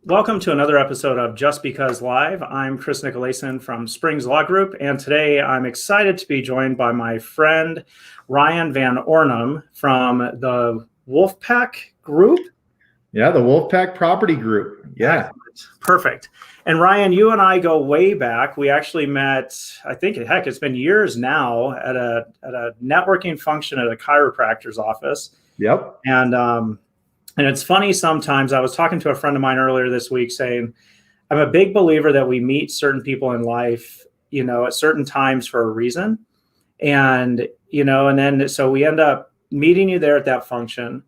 Welcome to another episode of Just Because Live. I'm Chris Nicolason from Springs Law Group, and today I'm excited to be joined by my friend Ryan Van Ornum from the Wolfpack Group. Yeah, the Wolfpack Property Group. Yeah. Excellent. Perfect. And Ryan, you and I go way back. We actually met, I think, it's been years now at a networking function at a chiropractor's office. Yep. And it's funny sometimes. I was talking to a friend of mine earlier this week saying, I'm a big believer that we meet certain people in life, at certain times for a reason. And then so we end up meeting you there at that function.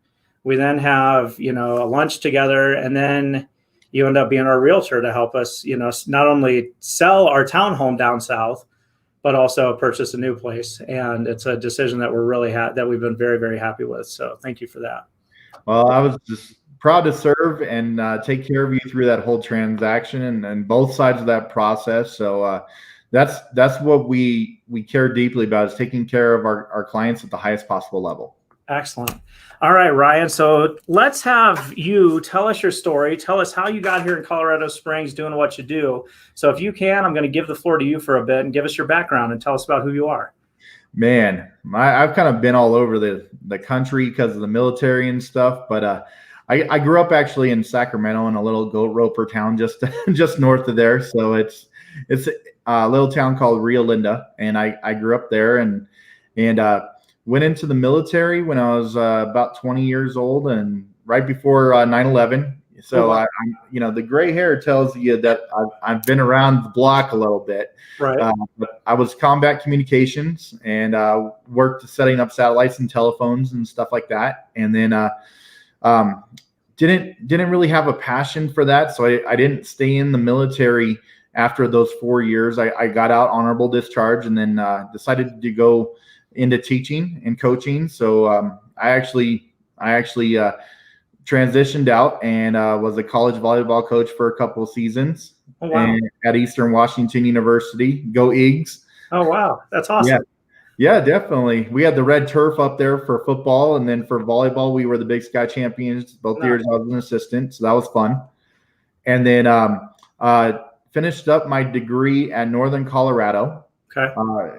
We then have, a lunch together, and then you end up being our realtor to help us, not only sell our townhome down south, but also purchase a new place. And it's a decision that we're really that we've been very, very happy with. So thank you for that. Well, I was just proud to serve and take care of you through that whole transaction and both sides of that process. So that's what we care deeply about, is taking care of our clients at the highest possible level. Excellent. All right, Ryan. So let's have you tell us your story. Tell us how you got here in Colorado Springs doing what you do. So if you can, I'm going to give the floor to you for a bit and give us your background and tell us about who you are. Man, I've kind of been all over the country because of the military and stuff, but I grew up actually in Sacramento, in a little goat roper town just north of there. So it's a little town called Rio Linda, and I grew up there and went into the military when I was about 20 years old, and right before 9/11. So the gray hair tells you that I've been around the block a little bit. Right. But I was combat communications and worked setting up satellites and telephones and stuff like that. And then didn't really have a passion for that, so I didn't stay in the military after those 4 years. I got out honorable discharge, and then decided to go into teaching and coaching. So I actually transitioned out and was a college volleyball coach for a couple of seasons. Oh, wow. And at Eastern Washington University. Go Eagles. Oh, wow. That's awesome. Yeah, definitely. We had the red turf up there for football, and then for volleyball, we were the Big Sky champions both years I was an assistant, so that was fun. And then finished up my degree at Northern Colorado. Okay.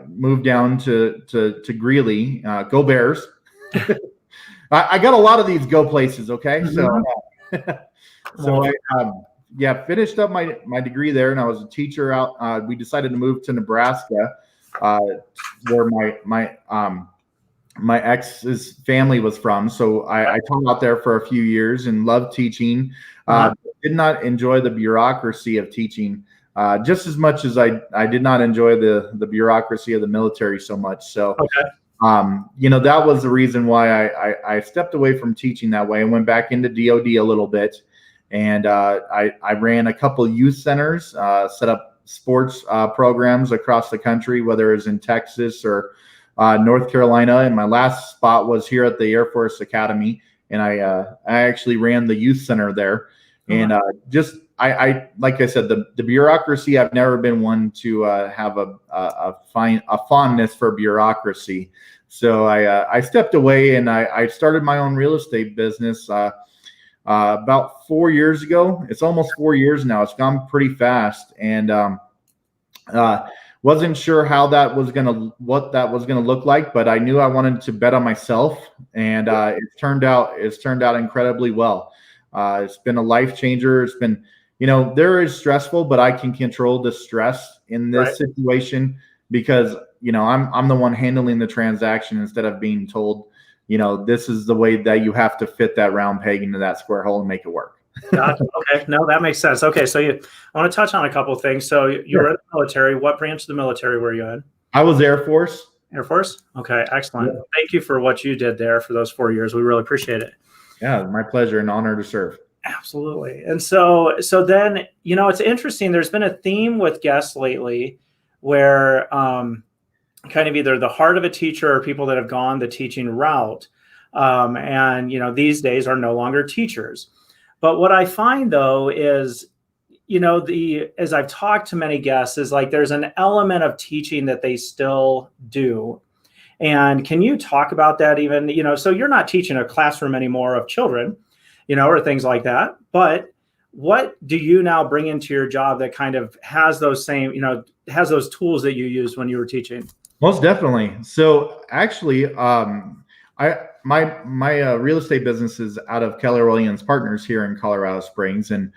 Moved down to Greeley. Go Bears. I got a lot of these go places, okay? Mm-hmm. So I finished up my degree there, and I was a teacher out. We decided to move to Nebraska, where my ex's family was from. So I taught out there for a few years and loved teaching. Did not enjoy the bureaucracy of teaching just as much as I did not enjoy the bureaucracy of the military so much. So. Okay. That was the reason why I stepped away from teaching that way and went back into DOD a little bit. And I ran a couple youth centers, set up sports programs across the country, whether it was in Texas or North Carolina. And my last spot was here at the Air Force Academy. And I actually ran the youth center there. And I like I said, the bureaucracy, I've never been one to have a fondness for bureaucracy. So I stepped away and I started my own real estate business about 4 years ago. It's almost 4 years now. It's gone pretty fast, and wasn't sure what that was gonna look like, but I knew I wanted to bet on myself, and it's turned out incredibly well. It's been a life changer. It's been, there is stressful, but I can control the stress in this situation because, I'm the one handling the transaction instead of being told, this is the way that you have to fit that round peg into that square hole and make it work. Gotcha. Okay. No, that makes sense. Okay. So I want to touch on a couple of things. So you're in the military. What branch of the military were you in? I was Air Force. Air Force? Okay. Excellent. Yeah. Thank you for what you did there for those 4 years. We really appreciate it. Yeah, my pleasure and honor to serve. Absolutely. And so then, it's interesting. There's been a theme with guests lately where kind of either the heart of a teacher or people that have gone the teaching route. And these days are no longer teachers. But what I find, though, is, as I've talked to many guests, is like there's an element of teaching that they still do. And can you talk about that even, so you're not teaching a classroom anymore of children, or things like that. But What do you now bring into your job that kind of has those same, has those tools that you used when you were teaching? Most definitely. So actually, my real estate business is out of Keller Williams Partners here in Colorado Springs, and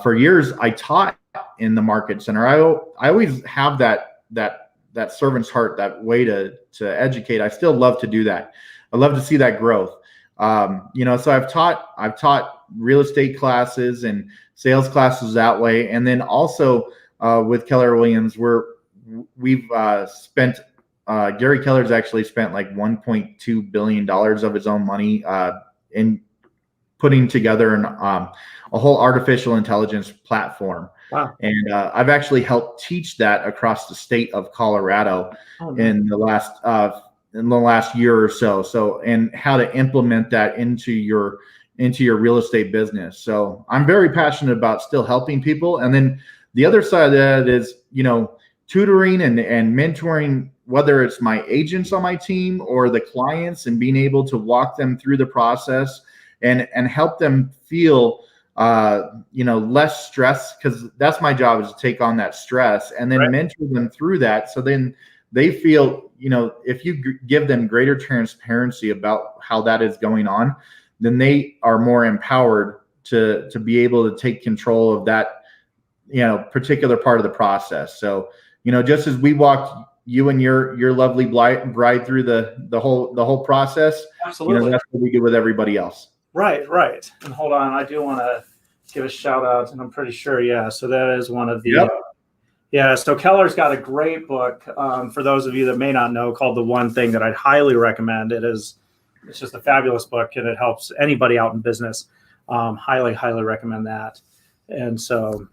for years I taught in the market center. I always have that servant's heart, that way to educate. I still love to do that. I love to see that growth. So I've taught real estate classes and sales classes that way, and then also with Keller Williams, we've spent. Gary Keller's actually spent like $1.2 billion of his own money in putting together a whole artificial intelligence platform. Wow. And I've actually helped teach that across the state of Colorado in the last year or so. So, and how to implement that into your real estate business. So I'm very passionate about still helping people. And then the other side of that is, tutoring and mentoring, whether it's my agents on my team or the clients, and being able to walk them through the process and help them feel, less stress, because that's my job, is to take on that stress and then mentor them through that. So then they feel, if you give them greater transparency about how that is going on, then they are more empowered to be able to take control of that, particular part of the process. So, just as we walked you and your lovely bride through the whole process, absolutely, that's what we do with everybody else. Right. And hold on, I do want to give a shout out, and I'm pretty sure, so that is one of the, so Keller's got a great book, for those of you that may not know, called The One Thing, that I'd highly recommend. It's just a fabulous book, and it helps anybody out in business. Highly recommend that. And so,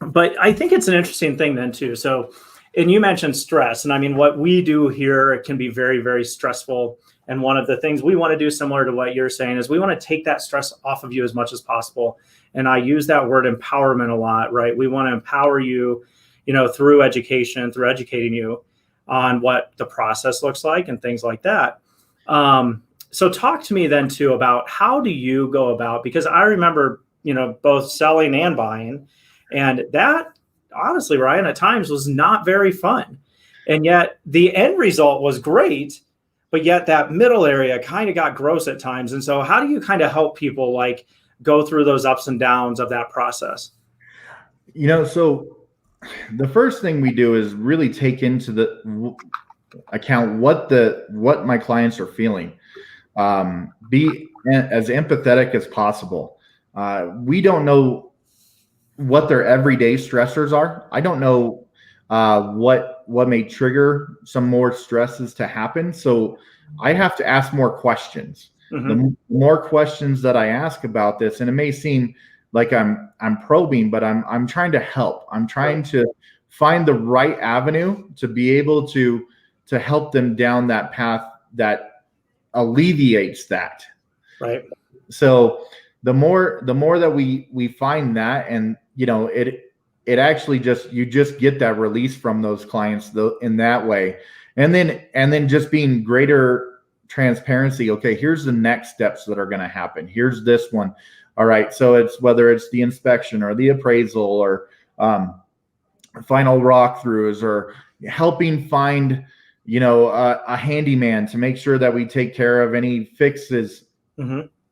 but I think it's an interesting thing then too. So, and you mentioned stress, and I mean, what we do here, it can be very, very stressful. And one of the things we want to do, similar to what you're saying, is we want to take that stress off of you as much as possible. And I use that word empowerment a lot, right? We want to empower you, through education, through educating you on what the process looks like and things like that. So talk to me then too about, how do you go about, because I remember, both selling and buying, and that, honestly, Ryan, at times was not very fun. And yet the end result was great, but yet that middle area kind of got gross at times. And so how do you kind of help people like go through those ups and downs of that process? So the first thing we do is really take into the account what my clients are feeling. Be as empathetic as possible. We don't know what their everyday stressors are. I don't know what may trigger some more stresses to happen. So I have to ask more questions. Mm-hmm. The more questions that I ask about this, and it may seem like I'm probing, but I'm trying to help. I'm trying to find the right avenue to be able to help them down that path that alleviates that. Right. So the more that we find that, and it actually you just get that release from those clients in that way. And then just being greater transparency. Okay, here's the next steps that are going to happen. Here's this one. All right. So it's whether it's the inspection or the appraisal or final walkthroughs, or helping find, a handyman to make sure that we take care of any fixes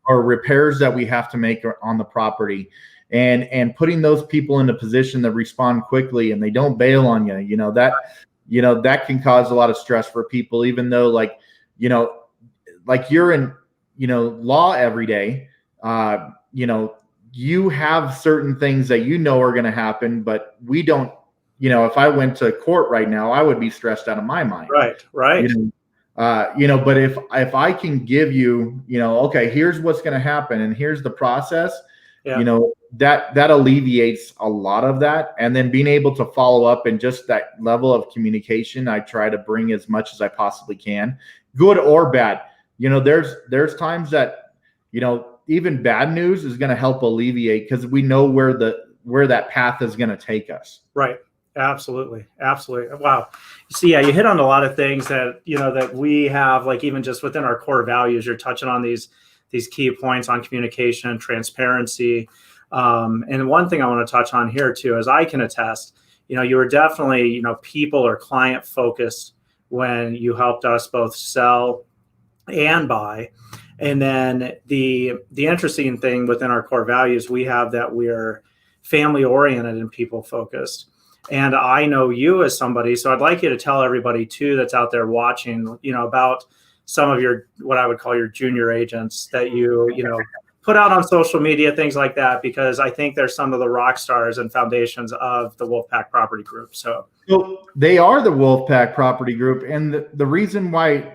or repairs that we have to make on the property, and putting those people in a position that respond quickly and they don't bail on you. That can cause a lot of stress for people, even though like you're in, law every day. You have certain things that are going to happen, but we don't, if I went to court right now, I would be stressed out of my mind. Right. But if I can give you, okay, here's what's going to happen and here's the process, that alleviates a lot of that. And then being able to follow up, and just that level of communication, I try to bring as much as I possibly can, good or bad. There's times that, even bad news is going to help alleviate, because we know where that path is going to take us. Right. Absolutely. Wow. So you hit on a lot of things that, that we have, like even just within our core values. You're touching on these key points on communication, transparency, And one thing I want to touch on here too, is I can attest, you were definitely, people or client focused when you helped us both sell and buy. And then the interesting thing within our core values, we have that we're family oriented and people focused. And I know you as somebody, so I'd like you to tell everybody too that's out there watching, about some of your, what I would call your junior agents that you put out on social media, things like that, because I think they're some of the rock stars and foundations of the Wolfpack Property Group. So they are the Wolfpack Property Group. And the reason why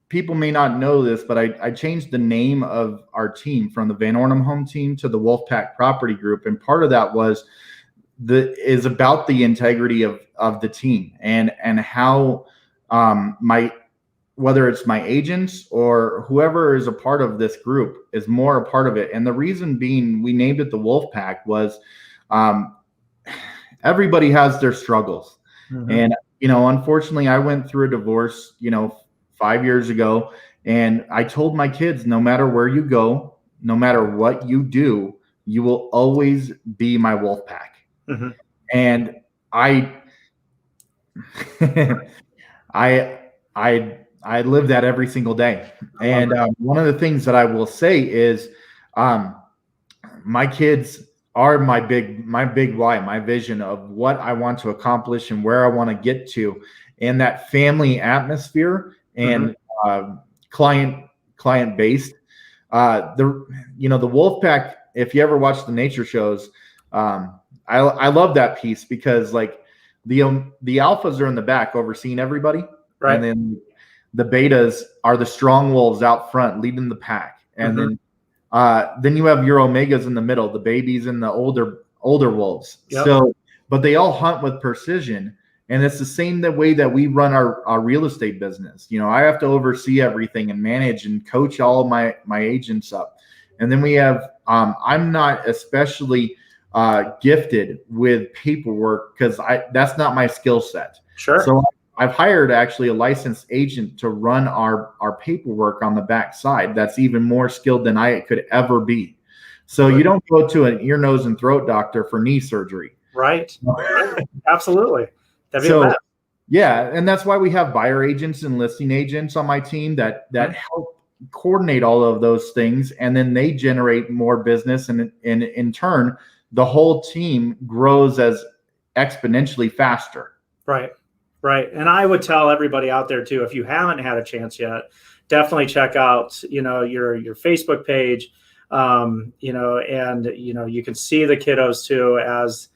people may not know this, but I changed the name of our team from the Van Ornum home team to the Wolfpack Property Group. And part of that was is about the integrity of the team and how whether it's my agents or whoever is a part of this group is more a part of it. And the reason being we named it the Wolfpack was everybody has their struggles. Mm-hmm. And, unfortunately I went through a divorce, 5 years ago. And I told my kids, no matter where you go, no matter what you do, you will always be my Wolfpack. Mm-hmm. And I live that every single day. And one of the things that I will say is my kids are my big why, my vision of what I want to accomplish and where I want to get to. And that family atmosphere and client based. The Wolfpack, if you ever watch the nature shows, I love that piece because like the alphas are in the back overseeing everybody. Right. And then the betas are the strong wolves out front leading the pack. And then you have your omegas in the middle, the babies and the older wolves. Yep. So, but they all hunt with precision. And it's the same the way that we run our real estate business. I have to oversee everything and manage and coach all of my agents up. And then we have, I'm not especially gifted with paperwork because that's not my skill set. Sure. So I've hired actually a licensed agent to run our paperwork on the back side. That's even more skilled than I could ever be. So you don't go to an ear, nose, and throat doctor for knee surgery. Right. Absolutely. Yeah. And that's why we have buyer agents and listing agents on my team that help coordinate all of those things. And then they generate more business. And in turn, the whole team grows as exponentially faster. Right. Right. And I would tell everybody out there too, if you haven't had a chance yet, definitely check out, your Facebook page, and, you can see the kiddos too, as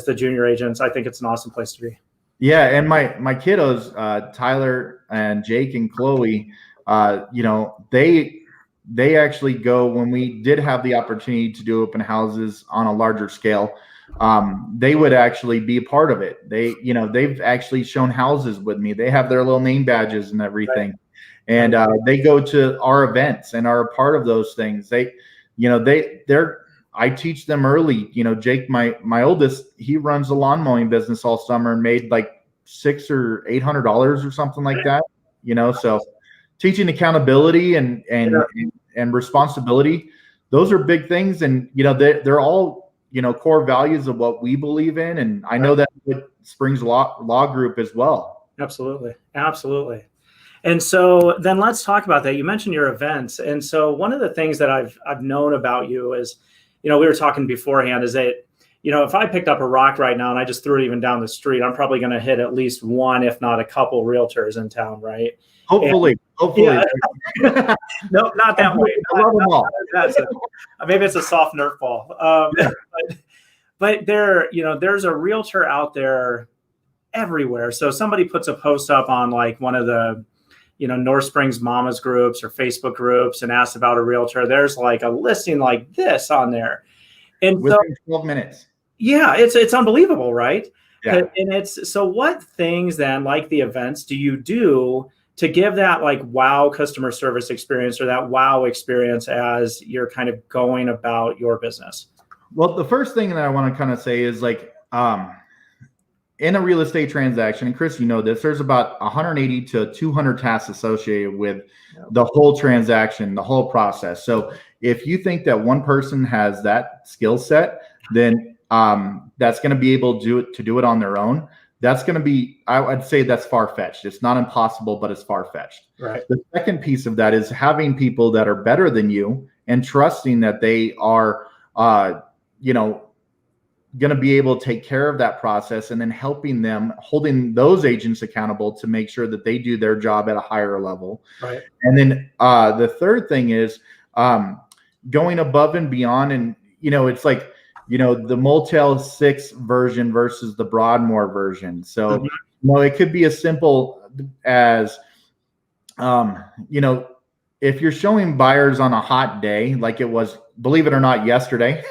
the junior agents. I think it's an awesome place to be. Yeah. And my kiddos, Tyler and Jake and Chloe, they actually go when we did have the opportunity to do open houses on a larger scale. They would actually be a part of it. They've actually shown houses with me. They have their little name badges and everything. Right. And they go to our events and are a part of those things. I teach them early. Jake, my oldest, he runs a lawn mowing business all summer and made like $600 or $800 or something like that. So teaching accountability and responsibility, those are big things. And they're all core values of what we believe in. And I know that with Springs Law Group as well. Absolutely. And so then let's talk about that. You mentioned your events. And so one of the things that I've known about you is, we were talking beforehand, is that, if I picked up a rock right now and I just threw it even down the street, I'm probably going to hit at least one, if not a couple realtors in town. Right. Hopefully. Yeah. No, not that way. I love them all. Maybe it's a soft Nerf ball. But there's a realtor out there everywhere. So somebody puts a post up on like one of the, North Springs Mamas groups or Facebook groups and asks about a realtor. There's like a listing like this on there. And within 12 minutes. Yeah, it's unbelievable, right? Yeah. And so what things then, like the events, do you do to give that like wow customer service experience or that wow experience as you're kind of going about your business? Well, the first thing that I want to kind of say is like, in a real estate transaction, and Chris, you know this, there's about 180 to 200 tasks associated with the whole transaction, the whole process. So if you think that one person has that skill set, then that's going to be able to do it on their own. That's going to be, I'd say that's far-fetched. It's not impossible, but it's far-fetched. Right. The second piece of that is having people that are better than you and trusting that they are, going to be able to take care of that process, and then helping them, holding those agents accountable to make sure that they do their job at a higher level. Right. And then the third thing is going above and beyond. And, it's like, the Motel 6 version versus the Broadmoor version. So, it could be as simple as, if you're showing buyers on a hot day, like it was, believe it or not, yesterday.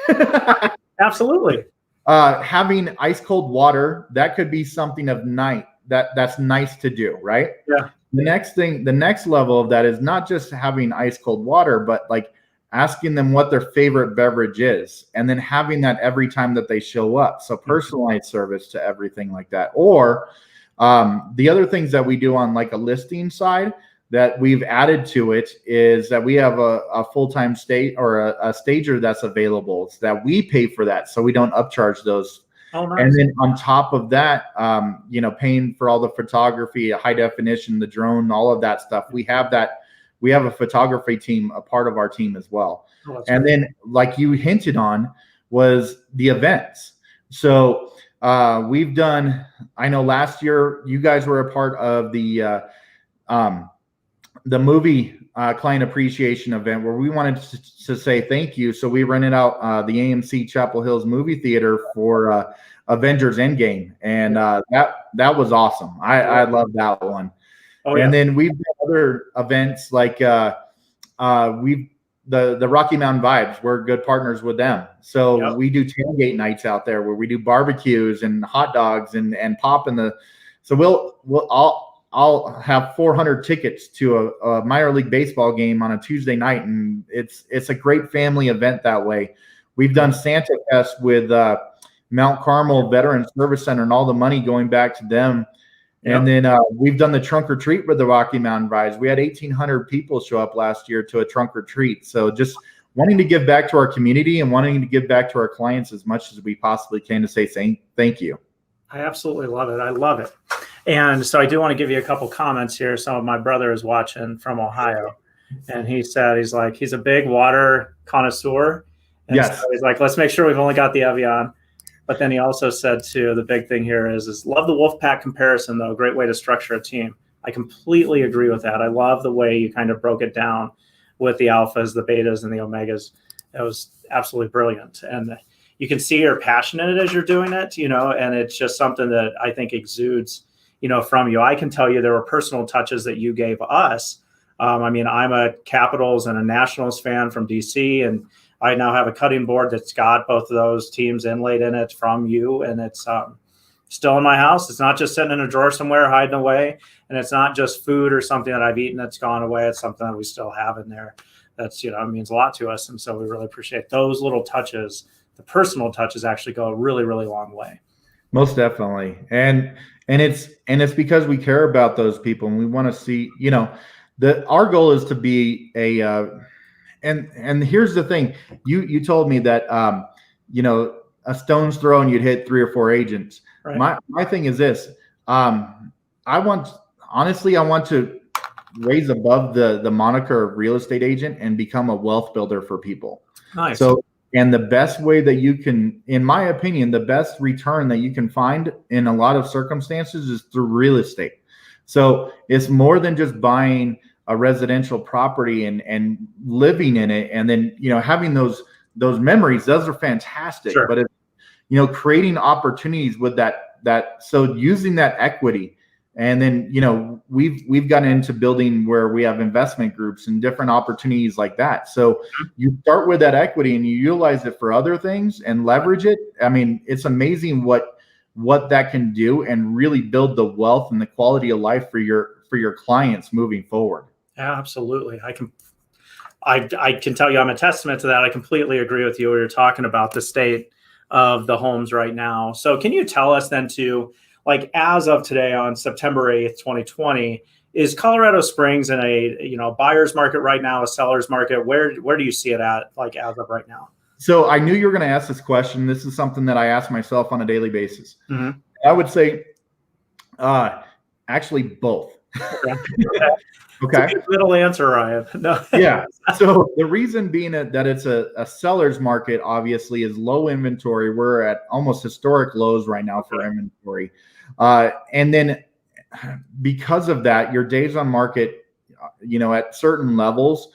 Absolutely. Having ice cold water, that could be something of night that's nice to do, right? Yeah. The next level of that is not just having ice cold water, but like asking them what their favorite beverage is, and then having that every time that they show up. So personalized service to everything like that. Or the other things that we do on like a listing side that we've added to it is that we have a full-time state or a stager that's available, so that we pay for that, so we don't upcharge those. Oh, nice. And then on top of that, paying for all the photography, high definition, the drone, all of that stuff. We have a photography team, a part of our team as well. Oh, and great. Then, like you hinted on, was the events. So we've done, I know last year you guys were a part of the movie client appreciation event, where we wanted to say thank you. So we rented out the AMC Chapel Hills movie theater for Avengers Endgame. And that was awesome. I love that one. Oh, and yeah. then we've done other events like the Rocky Mountain Vibes. We're good partners with them. So we do tailgate nights out there where we do barbecues and hot dogs and pop in the, so I'll have 400 tickets to a minor league baseball game on a Tuesday night, and it's a great family event that way. We've done Santa Fest with Mount Carmel Veteran Service Center, and all the money going back to them. And then we've done the trunk or treat with the Rocky Mountain Vibes. We had 1,800 people show up last year to a trunk or treat. So just wanting to give back to our community and wanting to give back to our clients as much as we possibly can to say thank you. I absolutely love it. I love it. And so I do want to give you a couple comments here. So my brother is watching from Ohio, and he said, he's a big water connoisseur. And yes. So he's like, let's make sure we've only got the Evian. But then he also said too, the big thing here is love the Wolfpack comparison, though. Great way to structure a team. I completely agree with that. I love the way you kind of broke it down with the alphas, the betas, and the omegas. It was absolutely brilliant. And you can see you're passionate as you're doing it, and it's just something that I think exudes, from you. I can tell you there were personal touches that you gave us. I'm a Capitals and a Nationals fan from DC, and I now have a cutting board that's got both of those teams inlaid in it from you, and it's still in my house. It's not just sitting in a drawer somewhere hiding away, and it's not just food or something that I've eaten that's gone away. It's something that we still have in there. That's means a lot to us, and so we really appreciate those little touches. The personal touches actually go a really, really long way. Most definitely, and it's because we care about those people, and we want to see, our goal is to be a. And here's the thing, you told me that a stone's throw and you'd hit 3 or 4 agents. Right. My thing is this, I want to raise above the moniker of real estate agent and become a wealth builder for people. Nice. So, and the best way that you can, in my opinion, the best return that you can find in a lot of circumstances is through real estate. So it's more than just buying a residential property and living in it, and then having those memories. Those are fantastic. Sure. But it's creating opportunities with that. So using that equity, and then we've gotten into building where we have investment groups and different opportunities like that. So you start with that equity and you utilize it for other things and leverage it. I mean, it's amazing what that can do and really build the wealth and the quality of life for your clients moving forward. Absolutely. I can tell you I'm a testament to that. I completely agree with you. We were talking about the state of the homes right now. So can you tell us then too, like as of today on September 8th, 2020, is Colorado Springs in a buyer's market right now, a seller's market? Where do you see it at, like as of right now? So I knew you were going to ask this question. This is something that I ask myself on a daily basis. Mm-hmm. I would say actually both. Okay. Okay. It's a good middle answer, Ryan. No. Yeah. So the reason being that it's a seller's market, obviously, is low inventory. We're at almost historic lows right now for inventory. And then because of that, your days on market, at certain levels,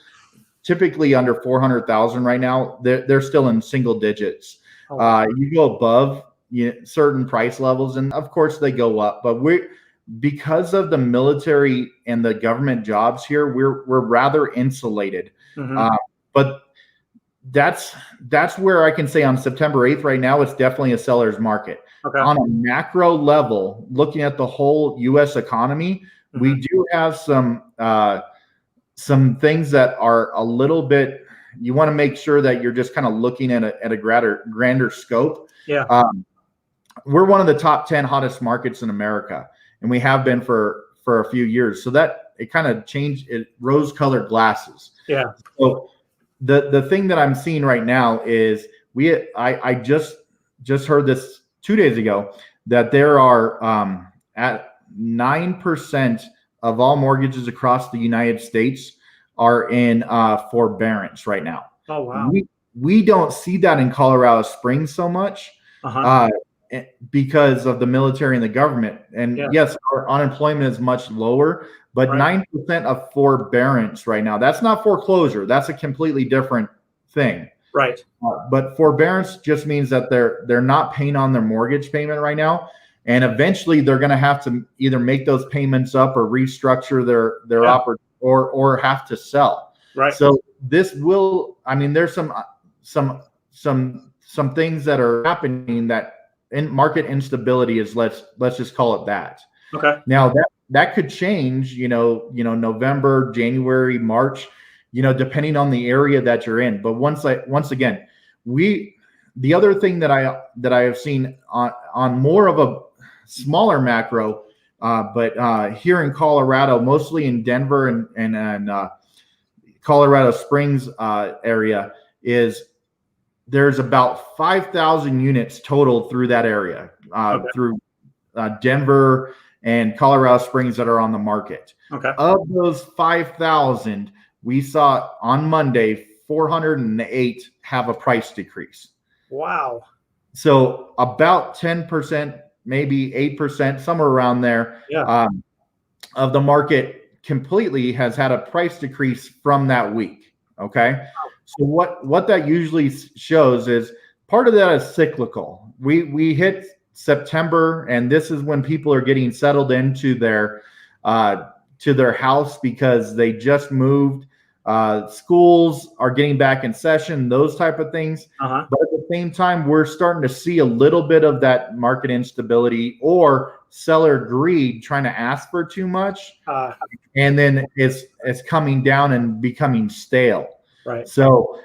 typically under 400,000 right now, they're still in single digits. Oh, wow. You go above certain price levels, and of course they go up, but because of the military and the government jobs here, we're rather insulated. Mm-hmm. But that's where I can say on September 8th right now, it's definitely a seller's market. Okay. On a macro level, looking at the whole U.S. economy, mm-hmm. we do have some things that are a little bit, you want to make sure that you're just kind of looking at a grander scope. Yeah. We're one of the top 10 hottest markets in America, and we have been for a few years. So that it kind of changed, it rose-colored glasses. Yeah. So the thing that I'm seeing right now is I just heard this 2 days ago that there are at 9% of all mortgages across the United States are in forbearance right now. Oh, wow. We don't see that in Colorado Springs so much. Uh-huh. Because of the military and the government. And yes, our unemployment is much lower, but 9% of forbearance right now, that's not foreclosure. That's a completely different thing. Right. But forbearance just means that they're not paying on their mortgage payment right now. And eventually they're going to have to either make those payments up or restructure their or have to sell. Right. So this will, there's some things that are happening that market instability is, let's just call it that. Okay. Now that could change, November, January, March, depending on the area that you're in. But once again, the other thing that I have seen on more of a smaller macro, but here in Colorado, mostly in Denver and Colorado Springs area, is there's about 5,000 units total through that area, through Denver and Colorado Springs that are on the market. Okay. Of those 5,000, we saw on Monday 408 have a price decrease. Wow. So about 10%, maybe 8%, somewhere around there, of the market completely has had a price decrease from that week. Okay. So what that usually shows is part of that is cyclical. We hit September, and this is when people are getting settled into their house because they just moved. Schools are getting back in session, those type of things. Uh-huh. But at the same time, we're starting to see a little bit of that market instability or seller greed trying to ask for too much. And then it's coming down and becoming stale. Right. So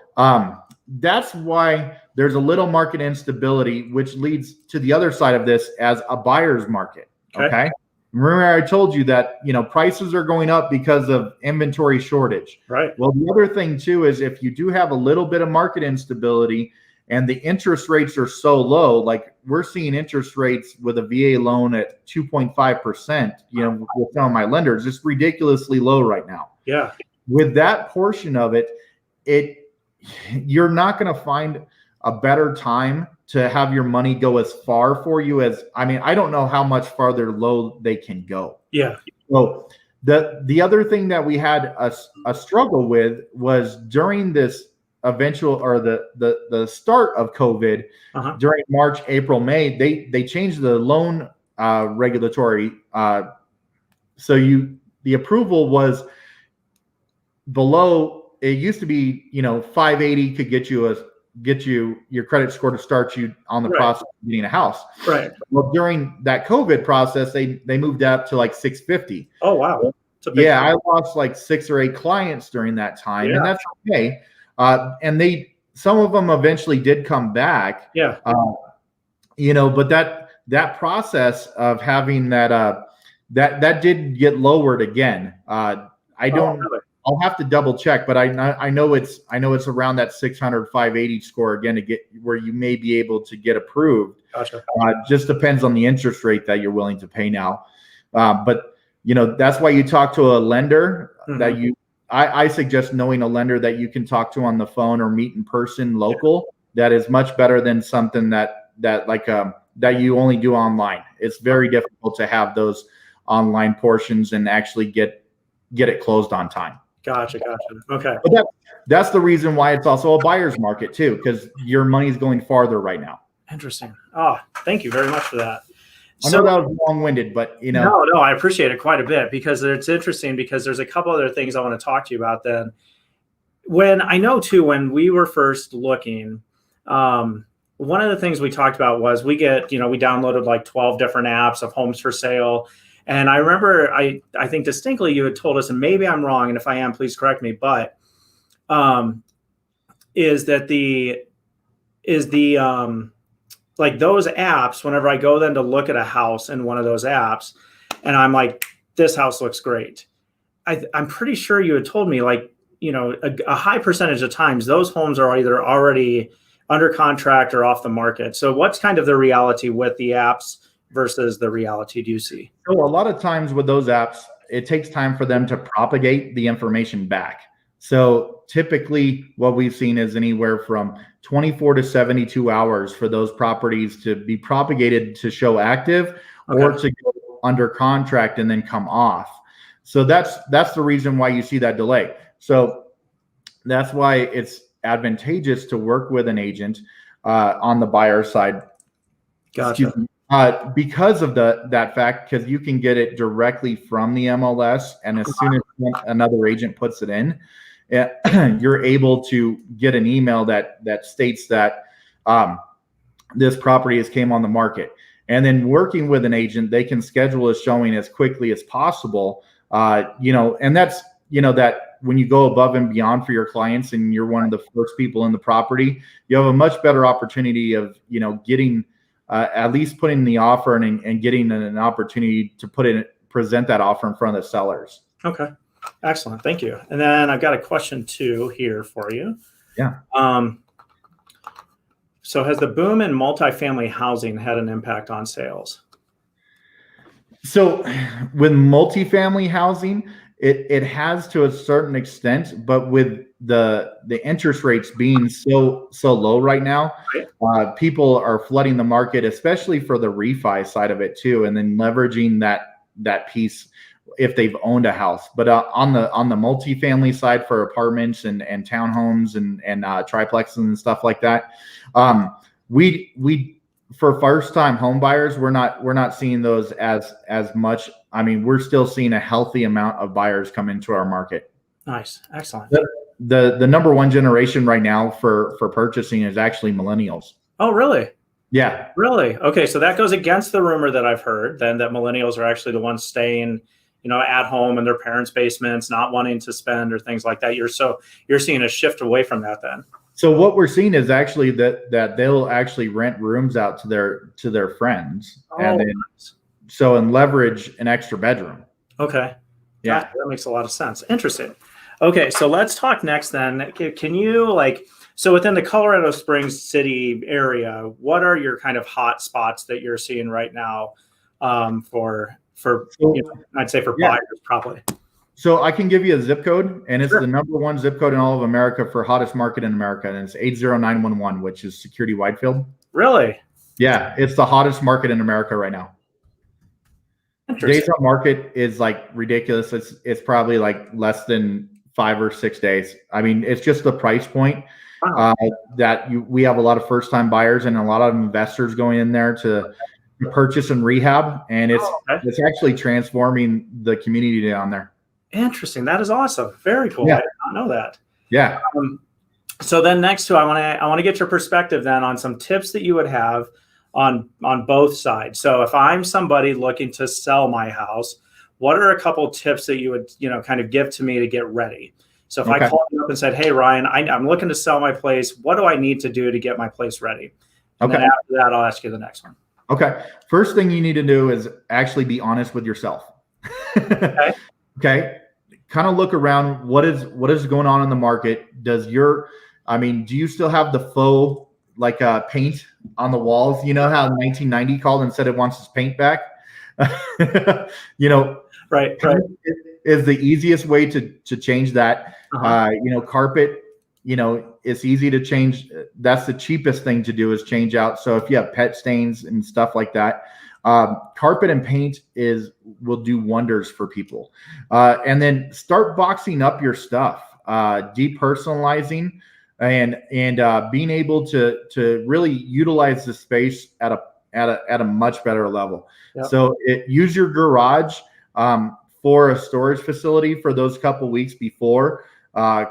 that's why there's a little market instability, which leads to the other side of this as a buyer's market. Okay. Remember, I told you that, prices are going up because of inventory shortage. Right. Well, the other thing too is if you do have a little bit of market instability and the interest rates are so low, like we're seeing interest rates with a VA loan at 2.5%, with some of my lenders, it's ridiculously low right now. Yeah. With that portion of it, you're not going to find a better time to have your money go as far for you as, I don't know how much farther low they can go. Yeah. So the other thing that we had a struggle with was during this eventual or the start of COVID, uh-huh. during March, April, May, they changed the loan regulatory. So the approval was below. It used to be, 580 could get you your credit score to start you on the process of getting a house. Right. Well, during that COVID process, they moved up to like 650. Oh, wow. Yeah, I lost like 6 or 8 clients during that time, and that's okay. And some of them eventually did come back. Yeah. But that process of having that did get lowered again. I don't. Really? I'll have to double check, but I know it's around that 600 580 score again to get where you may be able to get approved. Gotcha. Just depends on the interest rate that you're willing to pay now. But that's why you talk to a lender that I suggest knowing a lender that you can talk to on the phone or meet in person local. That is much better than something that you only do online. It's very difficult to have those online portions and actually get it closed on time. Gotcha. Okay. But that's the reason why it's also a buyer's market too, because your money's going farther right now. Interesting. Oh, thank you very much for that. I know that was long-winded, but No, I appreciate it quite a bit because it's interesting because there's a couple other things I want to talk to you about then. When we were first looking, one of the things we talked about was we downloaded like 12 different apps of homes for sale. And I remember, I think distinctly you had told us, and maybe I'm wrong, and if I am, please correct me, but is like those apps, whenever I go then to look at a house in one of those apps, and I'm like, this house looks great. I'm pretty sure you had told me like, a high percentage of times those homes are either already under contract or off the market. So what's kind of the reality with the apps versus the reality do you see? So a lot of times with those apps, it takes time for them to propagate the information back. So typically what we've seen is anywhere from 24 to 72 hours for those properties to be propagated to show active or to go under contract and then come off. So that's the reason why you see that delay. So that's why it's advantageous to work with an agent on the buyer side. Gotcha. Because of that fact, because you can get it directly from the MLS, and as soon as another agent puts it in, you're able to get an email that states that this property has came on the market. And then working with an agent, they can schedule a showing as quickly as possible. And that's that when you go above and beyond for your clients and you're one of the first people in the property, you have a much better opportunity of getting at least putting the offer and getting an opportunity to present that offer in front of the sellers. Okay. Excellent. Thank you. And then I've got a question too here for you. Yeah. So has the boom in multifamily housing had an impact on sales? So with multifamily housing, it has to a certain extent, but with the interest rates being so low right now, people are flooding the market, especially for the refi side of it too, and then leveraging that piece if they've owned a house. But on the multifamily side for apartments and townhomes and triplexes and stuff like that, we for first-time home buyers, we're not seeing those as much. I mean, we're still seeing a healthy amount of buyers come into our market. Nice, excellent. The number one generation right now for purchasing is actually millennials. Oh, really? Yeah. Really? Okay, so that goes against the rumor that I've heard then that millennials are actually the ones staying, at home in their parents' basements, not wanting to spend or things like that. You're seeing a shift away from that then. So what we're seeing is actually that they'll actually rent rooms out to their friends, and leverage an extra bedroom. Okay. Yeah, that makes a lot of sense. Interesting. Okay, so let's talk next then. Can you so within the Colorado Springs city area, what are your kind of hot spots that you're seeing right now for I'd say for buyers probably? So I can give you a zip code, and it's the number one zip code in all of America for hottest market in America, and it's 80911, which is Security Whitefield. Really? Yeah, it's the hottest market in America right now. Days on market is like ridiculous. It's probably like less than 5 or 6 days. I mean, it's just the price point. Wow. We have a lot of first-time buyers and a lot of investors going in there to purchase and rehab, and it's actually transforming the community down there. Interesting. That is awesome. Very cool. Yeah. I did not know that. Yeah. So then next to, I want to get your perspective then on some tips that you would have on both sides. So if I'm somebody looking to sell my house, what are a couple tips that you would, kind of give to me to get ready? So if I called you up and said, hey, Ryan, I'm looking to sell my place. What do I need to do to get my place ready? And then after that, I'll ask you the next one. Okay. First thing you need to do is actually be honest with yourself. Okay. Okay. Kind of look around. What is going on in the market? Do you still have the faux paint on the walls? You know how 1990 called and said it wants its paint back? you know, Right. paint is the easiest way to change that. Uh-huh. Carpet, it's easy to change. That's the cheapest thing to do is change out. So if you have pet stains and stuff like that, carpet and paint will do wonders for people. And then start boxing up your stuff, depersonalizing, and being able to really utilize the space at a much better level. Yep. So use your garage for a storage facility for those couple weeks before.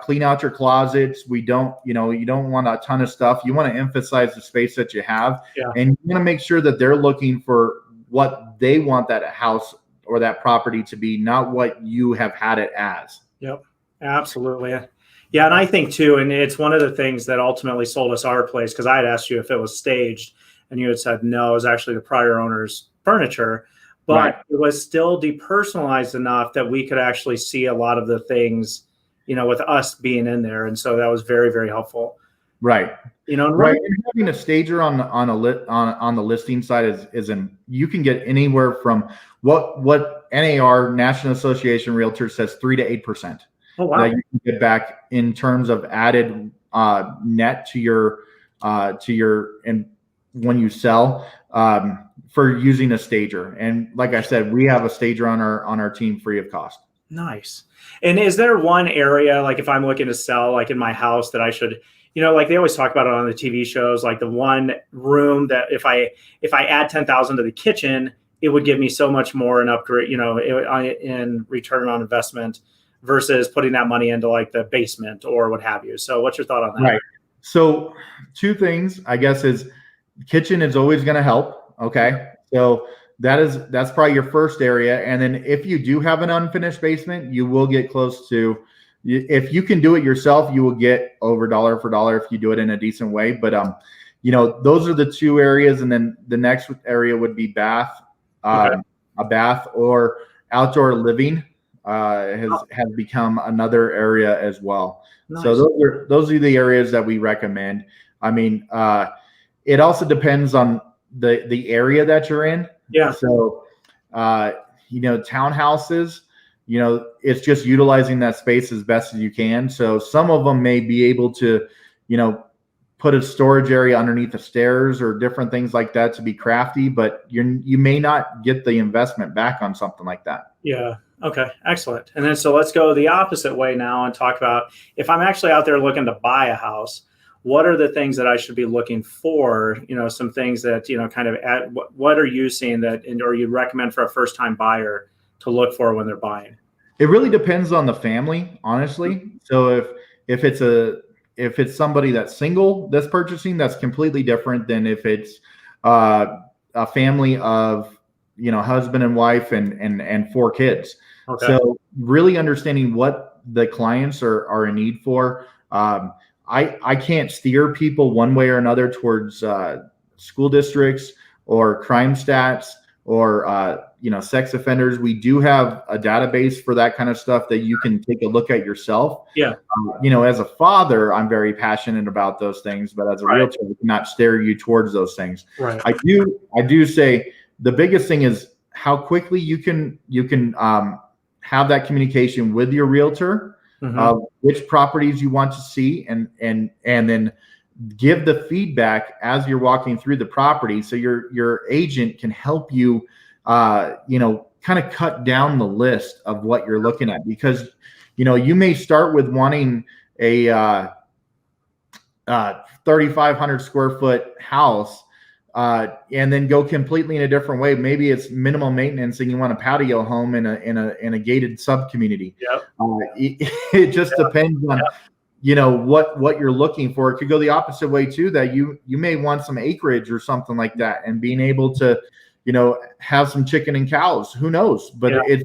Clean out your closets. You don't want a ton of stuff. You want to emphasize the space that you have, and you want to make sure that they're looking for what they want that house or that property to be, not what you have had it as. Yep, absolutely. Yeah, and I think too, and it's one of the things that ultimately sold us our place, because I had asked you if it was staged, and you had said no, it was actually the prior owner's furniture, but Right. It was still depersonalized enough that we could actually see a lot of the things, with us being in there, and so that was very, very helpful. Right. And Right. And having a stager on the listing side you can get anywhere from what NAR, National Association Realtors, says 3 to 8%. Oh wow. That you can get back in terms of added net to your and when you sell for using a stager. And like I said, we have a stager on our team free of cost. Nice. And is there one area, like if I'm looking to sell, like in my house, that I should, like they always talk about it on the TV shows, like the one room that if I add 10,000 to the kitchen, it would give me so much more in upgrade, in return on investment versus putting that money into like the basement or what have you. So what's your thought on that? Right. So two things, I guess, is kitchen is always going to help. Okay. So that's probably your first area. And then if you do have an unfinished basement, you will get close to, if you can do it yourself, you will get over dollar for dollar if you do it in a decent way. But, those are the two areas. And then the next area would be bath, a bath or outdoor living has become another area as well. Nice. So those are the areas that we recommend. I mean, it also depends on the area that you're in. Yeah. So, townhouses, it's just utilizing that space as best as you can. So some of them may be able to, put a storage area underneath the stairs or different things like that to be crafty, but you may not get the investment back on something like that. Yeah. Okay. Excellent. And then, so let's go the opposite way now and talk about if I'm actually out there looking to buy a house, what are the things that I should be looking for? Some things that, kind of what are you seeing or you recommend for a first time buyer to look for when they're buying? It really depends on the family, honestly. So if it's somebody that's single that's purchasing, that's completely different than if it's a family of, husband and wife and 4 kids. Okay. So really understanding what the clients are in need for. I can't steer people one way or another towards school districts or crime stats or sex offenders. We do have a database for that kind of stuff that you can take a look at yourself. Yeah. As a father, I'm very passionate about those things, but as a realtor, I cannot steer you towards those things. Right. I do say the biggest thing is how quickly you can have that communication with your realtor. Mm-hmm. Which properties you want to see, and then give the feedback as you're walking through the property, so your agent can help you, kind of cut down the list of what you're looking at, because you may start with wanting a 3,500 square foot house. And then go completely in a different way. Maybe it's minimal maintenance and you want a patio home in a gated sub community. Yep. It just depends on, what you're looking for. It could go the opposite way too, that you may want some acreage or something like that, and being able to, have some chicken and cows, who knows? But it's,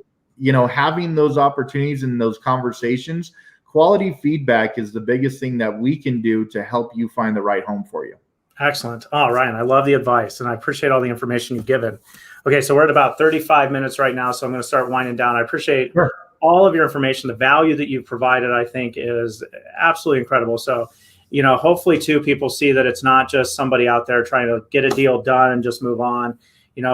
having those opportunities and those conversations, quality feedback is the biggest thing that we can do to help you find the right home for you. Excellent. Oh, Ryan, I love the advice and I appreciate all the information you've given. Okay, so we're at about 35 minutes right now, so I'm going to start winding down. I appreciate Sure. all of your information. The value that you've provided, I think, is absolutely incredible. So, hopefully, too, people see that it's not just somebody out there trying to get a deal done and just move on.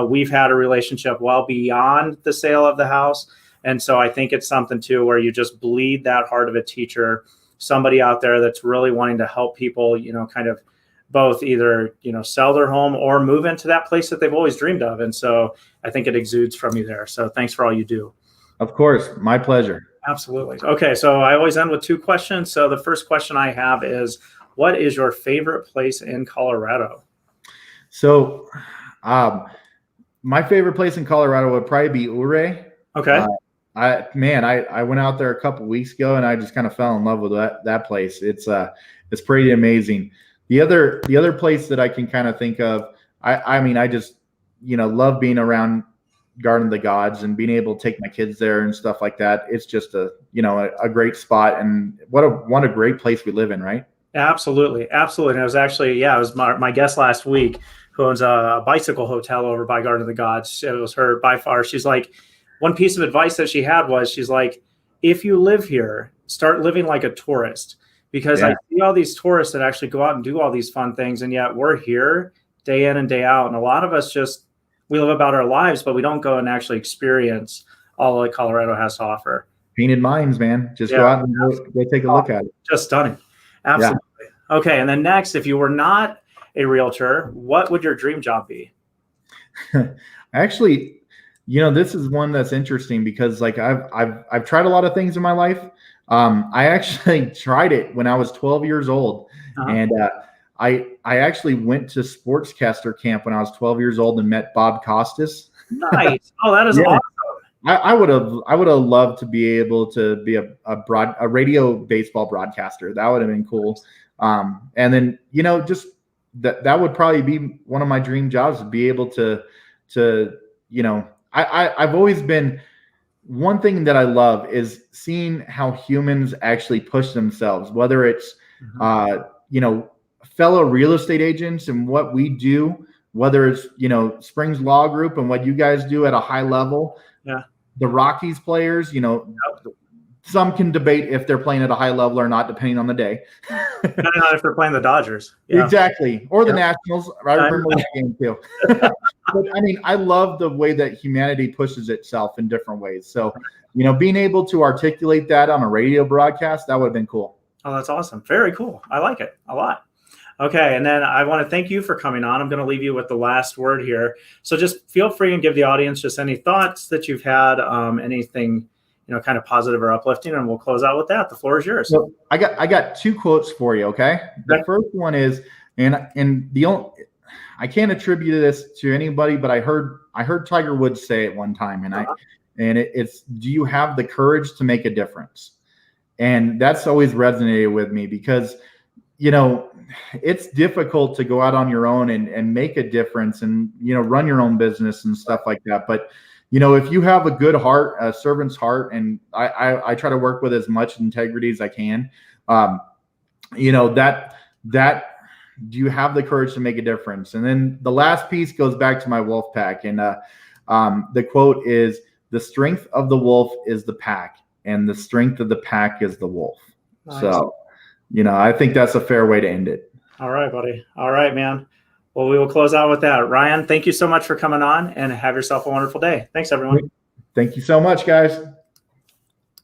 We've had a relationship well beyond the sale of the house. And so I think it's something, too, where you just bleed that heart of a teacher, somebody out there that's really wanting to help people, kind of both either, sell their home or move into that place that they've always dreamed of. And so I think it exudes from you there. So thanks for all you do. Of course. My pleasure. Absolutely. Okay. So I always end with 2 questions. So the first question I have is, what is your favorite place in Colorado? So, my favorite place in Colorado would probably be Ouray. Okay. I went out there a couple weeks ago and I just kind of fell in love with that place. It's pretty amazing. The other place that I can kind of think of, I just, love being around Garden of the Gods and being able to take my kids there and stuff like that. It's just a great spot, and what a great place we live in, right? Absolutely. Absolutely. And it was actually, it was my guest last week who owns a bicycle hotel over by Garden of the Gods. It was her by far. She's like, one piece of advice that she had was, she's like, if you live here, start living like a tourist, because I see all these tourists that actually go out and do all these fun things. And yet we're here day in and day out. And a lot of us we live about our lives, but we don't go and actually experience all that Colorado has to offer. Painted minds, man. Just go out and go take a look at it. Just stunning. Absolutely. Yeah. Okay. And then next, if you were not a realtor, what would your dream job be? Actually, this is one that's interesting because like I've tried a lot of things in my life. I actually tried it when I was 12 years old. And I actually went to sportscaster camp when I was 12 years old and met Bob Costas. Nice. Oh, that is awesome. I would have loved to be able to be a radio baseball broadcaster. That would have been cool. And then, just that would probably be one of my dream jobs, to be able to I've always been, one thing that I love is seeing how humans actually push themselves, whether it's, fellow real estate agents and what we do, whether it's, Springs Law Group and what you guys do at a high level. Yeah. The Rockies players, some can debate if they're playing at a high level or not, depending on the day. Depending on if they're playing the Dodgers. Yeah. Exactly. Or the Nationals. I remember that game too. But I love the way that humanity pushes itself in different ways. So, being able to articulate that on a radio broadcast, that would have been cool. Oh, that's awesome. Very cool. I like it a lot. Okay. And then I want to thank you for coming on. I'm going to leave you with the last word here. So just feel free and give the audience just any thoughts that you've had, anything, kind of positive or uplifting, and we'll close out with that. The floor is yours. So I got 2 quotes for you. Okay. The first one is, I can't attribute this to anybody, but I heard Tiger Woods say it one time, and it's, do you have the courage to make a difference? And that's always resonated with me because, it's difficult to go out on your own and make a difference and, run your own business and stuff like that. But, if you have a good heart, a servant's heart, and I try to work with as much integrity as I can, that do you have the courage to make a difference? And then the last piece goes back to my Wolfpack. And the quote is, the strength of the wolf is the pack, and the strength of the pack is the wolf. Nice. So, I think that's a fair way to end it. All right, buddy. All right, man. Well, we will close out with that. Ryan, thank you so much for coming on, and have yourself a wonderful day. Thanks, everyone. Thank you so much, guys.